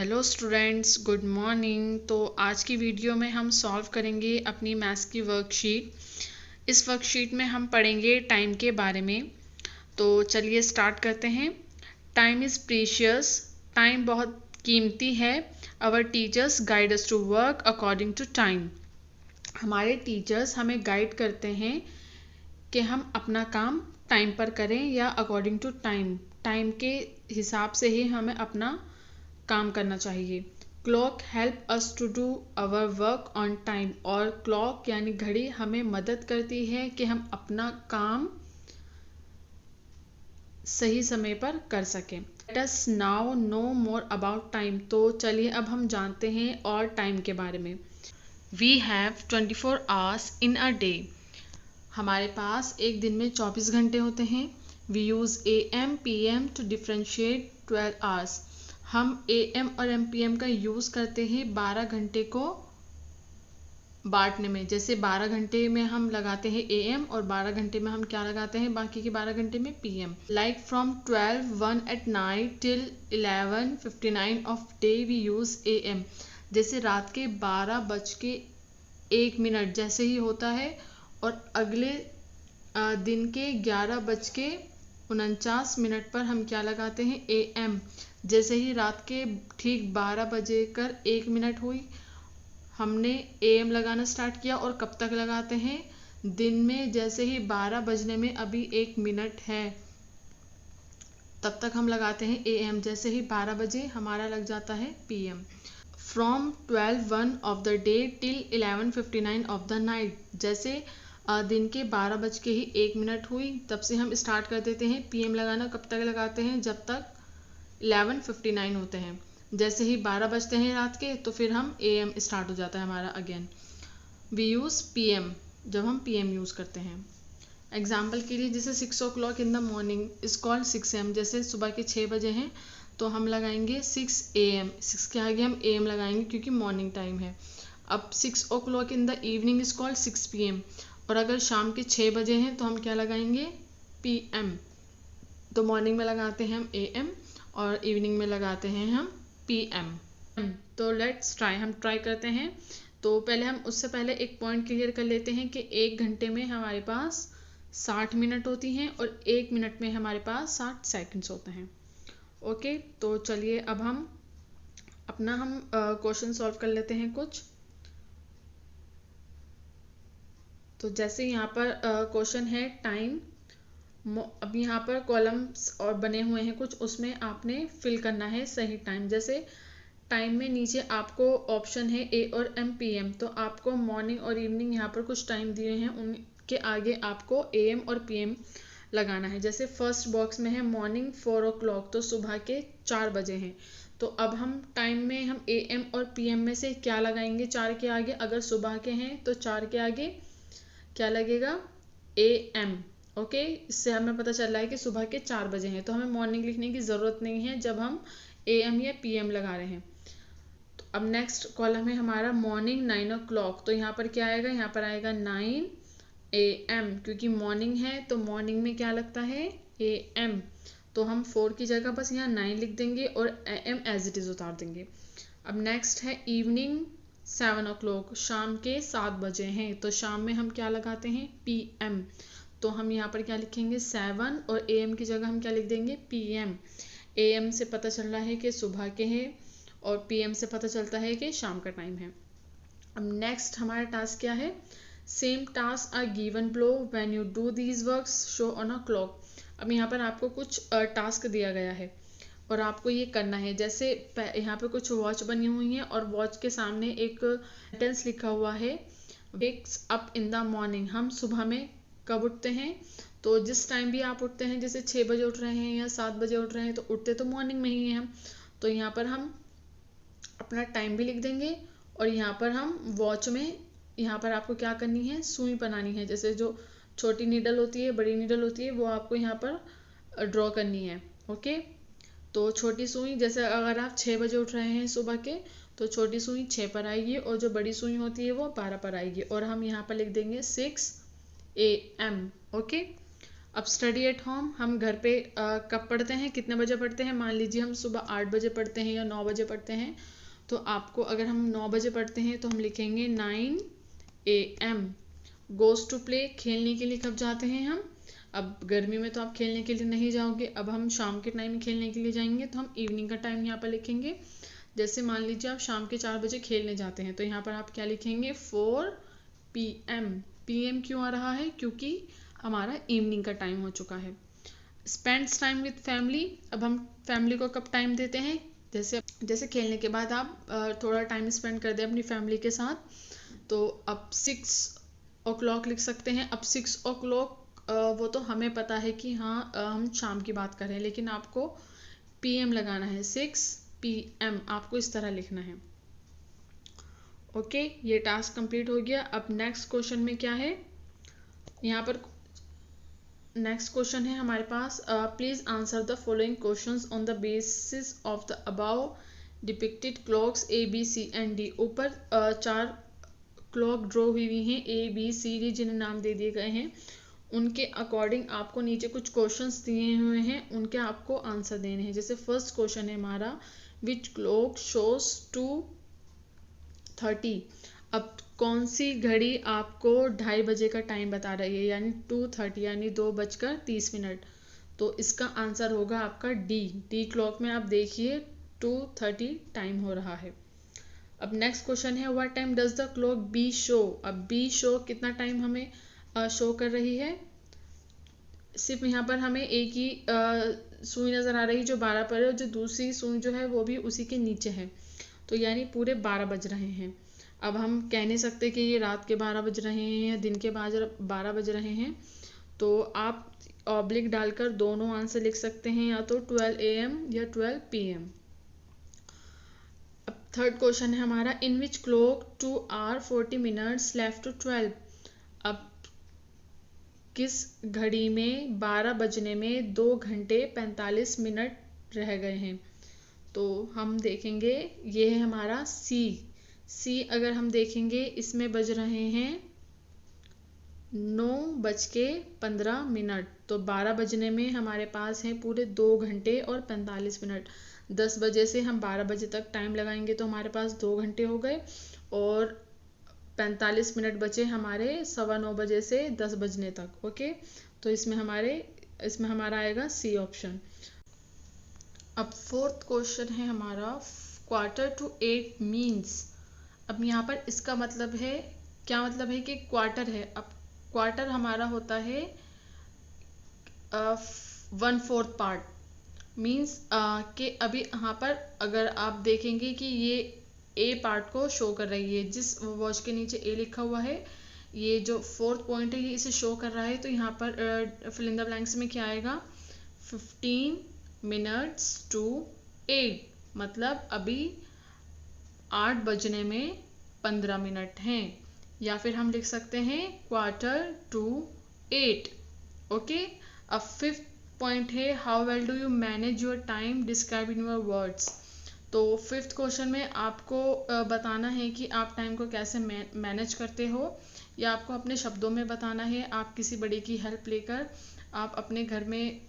Hello students, good morning. तो आज की वीडियो में हम सॉल्व करेंगे अपनी मैथ्स की वर्कशीट। इस वर्कशीट में हम पढ़ेंगे टाइम के बारे में। तो चलिए स्टार्ट करते हैं। टाइम इज़ प्रीशियस, टाइम बहुत कीमती है। Our teachers guide us to work according to time. हमारे टीचर्स हमें गाइड करते हैं कि हम अपना काम टाइम पर करें या अकॉर्डिंग टू टाइम, टाइम के हिसाब से ही हमें अपना काम करना चाहिए। Clock help us to do our work on time, और क्लॉक यानी घड़ी हमें मदद करती है कि हम अपना काम सही समय पर कर सकें। Let us now know more about time. तो चलिए अब हम जानते हैं और टाइम के बारे में। We have 24 hours in a day. हमारे पास एक दिन में 24 घंटे होते हैं। We use AM PM to differentiate 12 hours. हम AM और MPM का यूज़ करते हैं 12 घंटे को बांटने में। जैसे 12 घंटे में हम लगाते हैं AM और 12 घंटे में हम क्या लगाते हैं बाकी के 12 घंटे में PM। Like from 12:01 at night till 11:59 of day we use AM। जैसे रात के 12:01 जैसे ही होता है और अगले दिन के 11:49 पर हम क्या लगाते हैं AM। जैसे ही रात के ठीक 12:01 हुई, हमने AM लगाना स्टार्ट किया। और कब तक लगाते हैं? दिन में जैसे ही 12 बजने में अभी 1 मिनट है, तब तक हम लगाते हैं AM। जैसे ही 12 बजे हमारा लग जाता है PM। From 12:01 of the day till 11:59 of the night. जैसे दिन के 12:01 हुई, तब से हम स्टार्ट कर देते हैं PM लगाना। कब तक लगाते हैं? जब तक 11:59 होते हैं। जैसे ही 12 बजते हैं रात के, तो फिर हम AM स्टार्ट हो जाता है हमारा अगेन। वी यूज़ PM जब हम PM यूज़ करते हैं। एग्जाम्पल के लिए, जैसे 6 o'clock in the morning is called 6 AM। जैसे सुबह के 6 बजे हैं तो हम लगाएंगे 6 AM। 6 के आगे हम AM लगाएंगे क्योंकि मॉर्निंग टाइम है। अब 6 o'clock in the evening is called 6 PM। और अगर शाम के 6 बजे हैं तो हम क्या लगाएंगे? PM। तो मॉर्निंग में लगाते हैं हम AM और इवनिंग में लगाते हैं हम PM। तो लेट्स ट्राई, हम ट्राई करते हैं। तो पहले हम उससे पहले एक पॉइंट क्लियर कर लेते हैं कि 1 घंटे में हमारे पास 60 मिनट होती हैं और 1 मिनट में हमारे पास 60 सेकंड्स होते हैं। ओके, तो चलिए अब हम अपना क्वेश्चन सॉल्व कर लेते हैं कुछ। तो जैसे यहाँ पर क्वेश्चन है टाइम। अब यहाँ पर कॉलम्स और बने हुए हैं कुछ, उसमें आपने फिल करना है सही टाइम। जैसे टाइम में नीचे आपको ऑप्शन है A और M PM। तो आपको मॉर्निंग और इवनिंग यहाँ पर कुछ टाइम दिए हैं, उनके आगे आपको AM और PM लगाना है। जैसे फर्स्ट बॉक्स में है मॉर्निंग 4 o'clock, तो सुबह के 4 बजे हैं। तो अब हम टाइम में हम AM और PM में से क्या लगाएंगे 4 के आगे? अगर सुबह के हैं तो 4 के आगे क्या लगेगा? AM। ओके, इससे हमें पता चल रहा है कि सुबह के 4 बजे हैं। तो हमें मॉर्निंग लिखने की ज़रूरत नहीं है जब हम AM या PM लगा रहे हैं। तो अब नेक्स्ट कॉलम है हमारा मॉर्निंग 9 o'clock। तो यहाँ पर क्या आएगा? यहाँ पर आएगा 9 AM, क्योंकि मॉर्निंग है तो मॉर्निंग में क्या लगता है? AM। तो हम 4 की जगह बस यहाँ 9 लिख देंगे और AM एज इट इज़ उतार देंगे। अब नेक्स्ट है इवनिंग 7 o'clock। शाम के 7 बजे हैं, तो शाम में हम क्या लगाते हैं? PM। तो हम यहाँ पर क्या लिखेंगे? 7 और AM की जगह हम क्या लिख देंगे? PM। AM से पता चल रहा है कि सुबह के हैं और PM से पता चलता है कि शाम का टाइम है। अब नेक्स्ट हमारा टास्क क्या है? Same task are given below when you do these works show on a clock. अब यहाँ पर आपको कुछ टास्क दिया गया है और आपको ये करना है। जैसे यहाँ पे कुछ वॉच बनी हुई है और वॉच के सामने एक सेंटेंस लिखा हुआ है, wakes up in the morning. हम सुबह में कब उठते हैं? तो जिस टाइम भी आप उठते हैं, जैसे 6 बजे उठ रहे हैं या 7 बजे उठ रहे हैं, तो उठते तो मॉर्निंग में ही हैं हम। तो यहाँ पर हम अपना टाइम भी लिख देंगे और यहाँ पर हम वॉच में यहाँ पर आपको क्या करनी है? सुई बनानी है। जैसे जो छोटी नीडल होती है, बड़ी नीडल होती है, वो आपको यहाँ पर ड्रॉ करनी है। ओके, तो छोटी सुई, जैसे अगर आप 6 बजे उठ रहे हैं सुबह के, तो छोटी सुई 6 पर आएगी और जो बड़ी सुई होती है वो 12 पर आएगी। और हम यहाँ पर लिख देंगे 6 AM। ओके, अब स्टडी एट होम, हम घर पे कब पढ़ते हैं, कितने बजे पढ़ते हैं। मान लीजिए हम सुबह 8 बजे पढ़ते हैं या 9 बजे पढ़ते हैं, तो आपको अगर हम 9 बजे पढ़ते हैं तो हम लिखेंगे 9 AM। गोज़ टू प्ले, खेलने के लिए कब जाते हैं हम। अब गर्मी में तो आप खेलने के लिए नहीं जाओगे, अब हम शाम के टाइम खेलने के लिए जाएंगे, तो हम इवनिंग का टाइम यहाँ पर लिखेंगे। जैसे मान लीजिए आप शाम के 4 बजे खेलने जाते हैं, तो यहाँ पर आप क्या लिखेंगे 4 PM। PM क्यों आ रहा है, क्योंकि हमारा इवनिंग का टाइम हो चुका है। स्पेंड्स टाइम विद फैमिली, अब हम फैमिली को कब टाइम देते हैं, जैसे खेलने के बाद आप थोड़ा टाइम स्पेंड कर दें अपनी फैमिली के साथ, तो अब 6 o'clock लिख सकते हैं। अब 6 o'clock वो तो हमें पता है कि हाँ हम शाम की बात कर रहे हैं, लेकिन आपको PM लगाना है, 6 PM आपको इस तरह लिखना है। ओके, ये टास्क कंप्लीट हो गया। अब नेक्स्ट क्वेश्चन में क्या है, यहाँ पर नेक्स्ट क्वेश्चन है हमारे पास, please answer the following questions on the basis of the above depicted clocks ABC and D। ऊपर 4 क्लॉक ड्रॉ हुई हुई हैं ABCD, जिन्हें नाम दे दिए गए हैं, उनके अकॉर्डिंग आपको नीचे कुछ क्वेश्चंस दिए हुए हैं, उनके आपको आंसर देने हैं। जैसे फर्स्ट क्वेश्चन है हमारा, विच क्लॉक शोज 2:30। अब कौन सी घड़ी आपको 2:30 बजे का टाइम बता रही है, यानी 2:30 यानी 2:30। तो इसका आंसर होगा आपका डी क्लॉक में आप देखिए 2:30 टाइम हो रहा है। अब नेक्स्ट क्वेश्चन है, what time does the clock be show. अब बी शो कितना टाइम हमें शो कर रही है, सिर्फ यहाँ पर हमें एक ही सुई नज़र आ रही है जो 12 पर है, और जो दूसरी सुई जो है वो भी उसी के नीचे है, तो यानी पूरे 12 बज रहे हैं। अब हम कह नहीं सकते कि ये रात के 12 बज रहे हैं या दिन के 12 बज रहे हैं, तो आप ऑब्लिक डालकर दोनों आंसर लिख सकते हैं, या तो 12 AM या 12 PM। अब थर्ड क्वेश्चन है हमारा, in which clock 2 hours 40 minutes left to 12। अब किस घड़ी में 12 बजने में 2 घंटे 45 मिनट रह गए हैं, तो हम देखेंगे ये है हमारा सी। अगर हम देखेंगे इसमें बज रहे हैं 9:15, तो 12 बजने में हमारे पास है पूरे 2 घंटे और 45 मिनट। 10 बजे से हम 12 बजे तक टाइम लगाएंगे तो हमारे पास 2 घंटे हो गए, और 45 मिनट बचे हमारे 9:15 बजे से 10 बजने तक। ओके, तो इसमें हमारा आएगा सी ऑप्शन। अब फोर्थ क्वेश्चन है हमारा, 7:45 मीन्स। अब यहाँ पर इसका मतलब है, क्या मतलब है कि क्वार्टर है। अब क्वार्टर हमारा होता है 1/4 पार्ट, मीन्स कि अभी यहाँ पर अगर आप देखेंगे कि ये ए पार्ट को शो कर रही है, जिस वॉच के नीचे ए लिखा हुआ है, ये जो फोर्थ पॉइंट है ये इसे शो कर रहा है, तो यहाँ पर फिल इन द ब्लैंक्स में क्या आएगा 15 minutes to 8, मतलब अभी 8 बजने में 15 मिनट हैं, या फिर हम लिख सकते हैं 7:45। ओके, अब फिफ्थ पॉइंट है, how well do you manage your time, describe in your words. तो फिफ्थ क्वेश्चन में आपको बताना है कि आप टाइम को कैसे मैनेज करते हो, या आपको अपने शब्दों में बताना है। आप किसी बड़े की हेल्प लेकर आप अपने घर में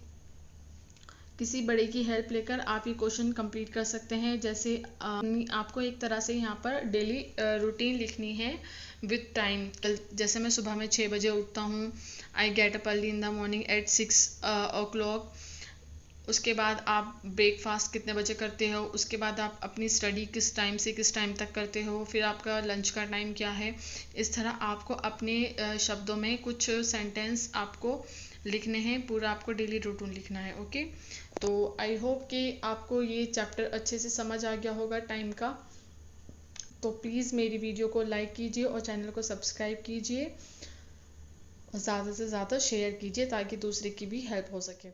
आप ये क्वेश्चन कंप्लीट कर सकते हैं। जैसे आपको एक तरह से यहाँ पर डेली रूटीन लिखनी है विथ टाइम। जैसे मैं सुबह में 6 बजे उठता हूँ, I get up early in the morning at 6 o'clock। उसके बाद आप ब्रेकफास्ट कितने बजे करते हो, उसके बाद आप अपनी स्टडी किस टाइम से किस टाइम तक करते हो, फिर आपका लंच का टाइम क्या है। इस तरह आपको अपने शब्दों में कुछ सेंटेंस आपको लिखने हैं, पूरा आपको डेली रूटीन लिखना है। ओके, तो आई होप कि आपको ये चैप्टर अच्छे से समझ आ गया होगा टाइम का। तो प्लीज़ मेरी वीडियो को लाइक कीजिए और चैनल को सब्सक्राइब कीजिए, ज़्यादा से ज़्यादा शेयर कीजिए ताकि दूसरे की भी हेल्प हो सके।